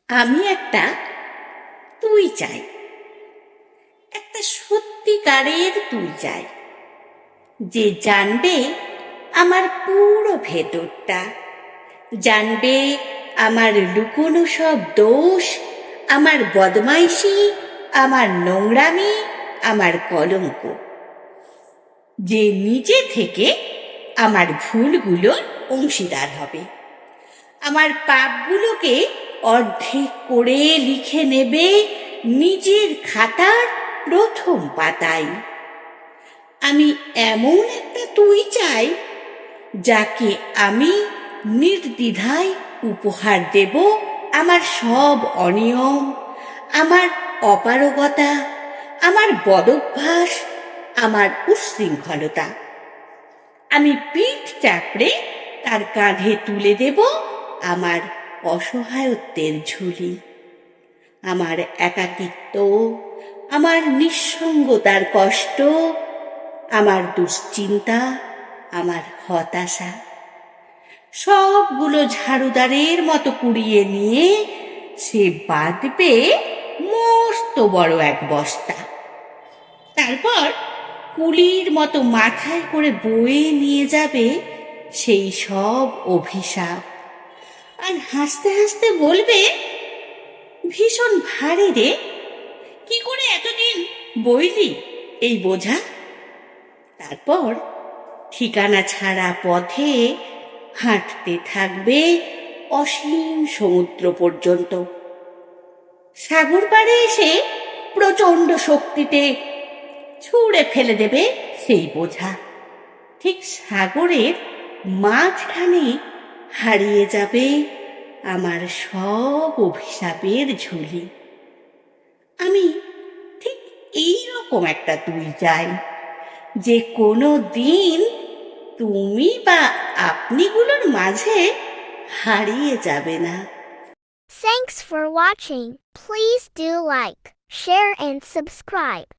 আমি একটা তুই চাই, একটা সত্যিকারের তুই চাই, যে জানবে আমার পুরো ভেতরটা, জানবে আমার লুকোনো সব দোষ, আমার বদমাইশি, আমার নোংরামি, আমার কলঙ্ক, যে নিজে থেকে আমার ভুলগুলোর অংশীদার হবে, আমার পাপগুলোকে অর্ধেক করে লিখে নেবে নিজের খাতার প্রথম পাতায়। আমি এমন একটা তুই চাই, যাকে আমি নির্দ্বিধায় উপহার দেব আমার সব অনিয়ম, আমার অপারগতা, আমার বদভ্যাস, আমার উচ্ছৃঙ্খলতা। আমি পিঠ চাপড়ে তার কাঁধে তুলে দেব আমার অসহায়ত্বের ঝুলি, আমার একাকিত্ব, আমার নিঃসঙ্গতার কষ্ট, আমার দুশ্চিন্তা, আমার হতাশা, সবগুলো ঝাড়ুদারের মতো কুড়িয়ে নিয়ে সে বাঁধবে মস্ত বড় এক বস্তা। তারপর কুলির মতো মাথায় করে বয়ে নিয়ে যাবে সেই সব অভিশাপ, আর হাসতে হাসতে বলবে, ভীষণ ভারী রে, কি করে এতদিন বইলি এই বোঝা। তারপর ঠিকানা ছাড়া পথে হাঁটতে থাকবে অসীম সমুদ্র পর্যন্ত। সাগর পাড়ে এসে প্রচণ্ড শক্তিতে ছুঁড়ে ফেলে দেবে সেই বোঝা। ঠিক সাগরের মাঝখানে হারিয়ে যাবে আমার সব অভিশাপের ঝুলি। আমি ঠিক এইরকম একটা তুই চাই, যে কোনো দিন তুমি বা আপনিগুলোর মাঝে হারিয়ে যাবে না। Thanks for watching. Please do like, share and subscribe.